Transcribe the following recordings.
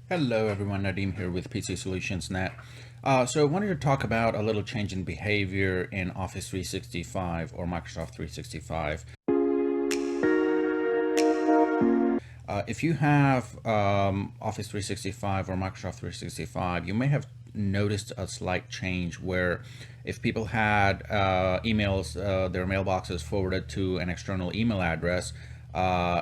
Hello everyone, Nadeem here with PC.Solutions.Net. So I wanted to talk about a little change in behavior in Office 365 or Microsoft 365. If you have Office 365 or Microsoft 365, you may have noticed a slight change where if people had emails, their mailboxes forwarded to an external email address,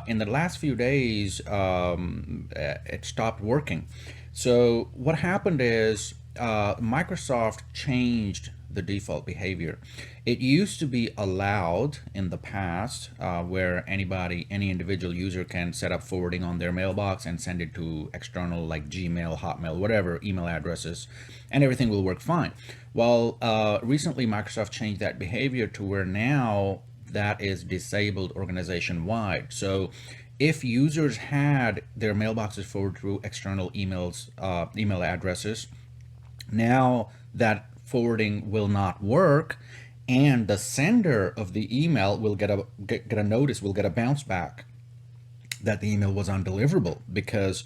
in the last few days, it stopped working. So what happened is Microsoft changed the default behavior. It used to be allowed in the past where any individual user can set up forwarding on their mailbox and send it to external like Gmail, Hotmail, whatever email addresses, and everything will work fine. Well, recently Microsoft changed that behavior to where now that is disabled organization wide. So if users had their mailboxes forwarded through external email addresses, now that forwarding will not work, and the sender of the email will get a notice, will get a bounce back that the email was undeliverable, because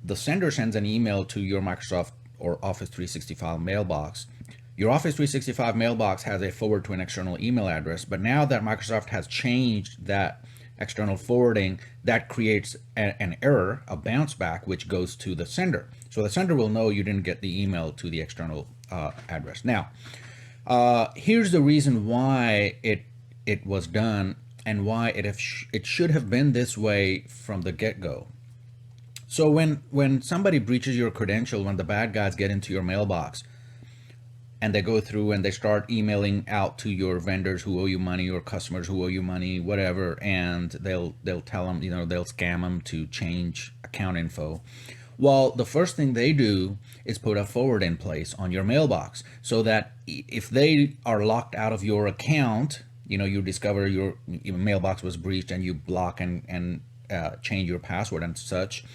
the sender sends an email to your Microsoft or Office 365 mailbox. Your Office 365 mailbox has a forward to an external email address, but now that Microsoft has changed that external forwarding, that creates an error, a bounce back, which goes to the sender. So the sender will know you didn't get the email to the external address. Now, here's the reason why it was done and why it should have been this way from the get-go. So when somebody breaches your credential, when the bad guys get into your mailbox and they go through and they start emailing out to your vendors who owe you money or customers who owe you money, whatever, and they'll tell them, they'll scam them to change account info. Well, the first thing they do is put a forward in place on your mailbox so that if they are locked out of your account, you discover your mailbox was breached and you block and change your password and such,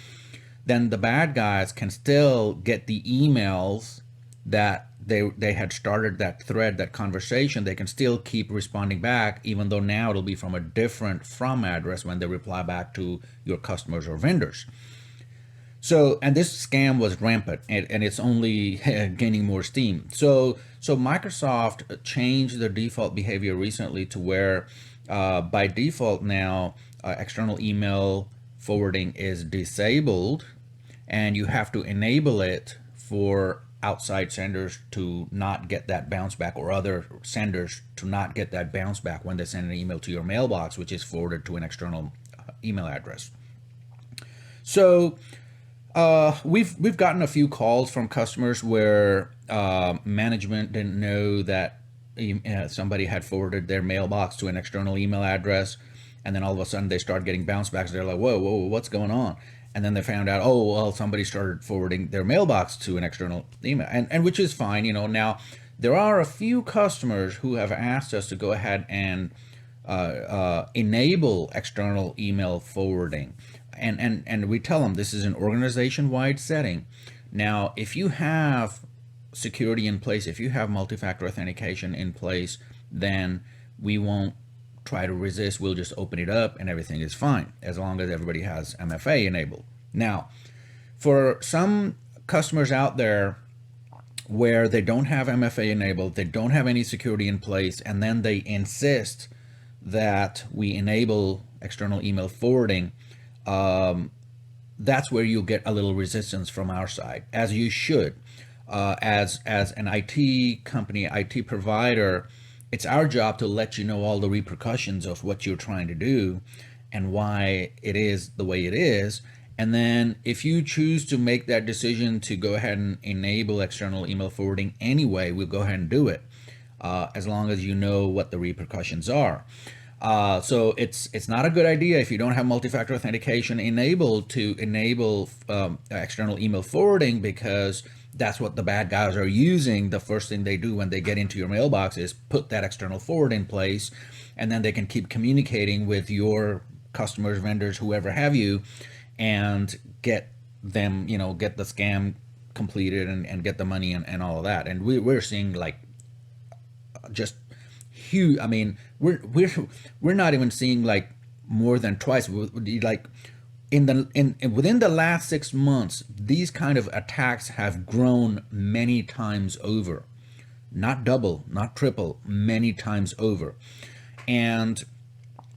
then the bad guys can still get the emails that they had started that thread, that conversation. They can still keep responding back, even though now it'll be from a different from address when they reply back to your customers or vendors. So, and this scam was rampant, and it's only gaining more steam. So Microsoft changed their default behavior recently to where by default now external email forwarding is disabled, and you have to enable it for outside senders to not get that bounce back, or other senders to not get that bounce back when they send an email to your mailbox, which is forwarded to an external email address. So we've gotten a few calls from customers where management didn't know that somebody had forwarded their mailbox to an external email address, and then all of a sudden they start getting bounce backs. They're like, whoa, what's going on? And then they found out, oh, well, somebody started forwarding their mailbox to an external email, and which is fine. Now there are a few customers who have asked us to go ahead and enable external email forwarding, and we tell them this is an organization-wide setting. Now, if you have security in place, if you have multi-factor authentication in place, then we won't try to resist. We'll just open it up and everything is fine as long as everybody has MFA enabled. Now, for some customers out there where they don't have MFA enabled, they don't have any security in place, and then they insist that we enable external email forwarding, that's where you'll get a little resistance from our side, as you should. As an IT company, IT provider, it's our job to let you know all the repercussions of what you're trying to do and why it is the way it is. And then if you choose to make that decision to go ahead and enable external email forwarding anyway, we'll go ahead and do it, as long as you know what the repercussions are. So it's not a good idea if you don't have multi-factor authentication enabled to enable external email forwarding, because that's what the bad guys are using. The first thing they do when they get into your mailbox is put that external forward in place, and then they can keep communicating with your customers, vendors, whoever have you, and get them, get the scam completed and get the money and all of that. And we're seeing like just huge. I mean, we're not even seeing like more than twice. Like within the last 6 months, these kind of attacks have grown many times over, not double, not triple, many times over. And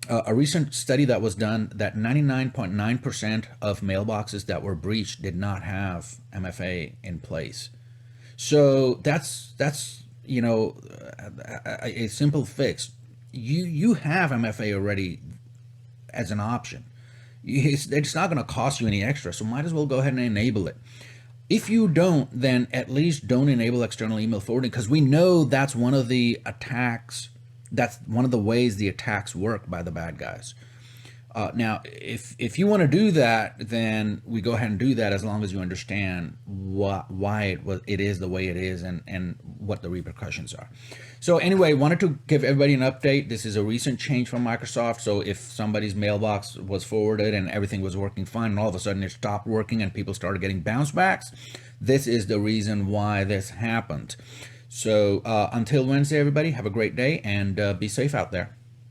a recent study that was done that 99.9% of mailboxes that were breached did not have MFA in place. So that's a simple fix. You have MFA already as an option. It's not going to cost you any extra, so might as well go ahead and enable it. If you don't, then at least don't enable external email forwarding, because we know that's one of the attacks. That's one of the ways the attacks work by the bad guys. Now, if you want to do that, then we go ahead and do that, as long as you understand why it is the way it is, and what the repercussions are. So anyway, wanted to give everybody an update. This is a recent change from Microsoft. So if somebody's mailbox was forwarded and everything was working fine, and all of a sudden it stopped working and people started getting bounce backs, this is the reason why this happened. So until Wednesday, everybody, have a great day and be safe out there.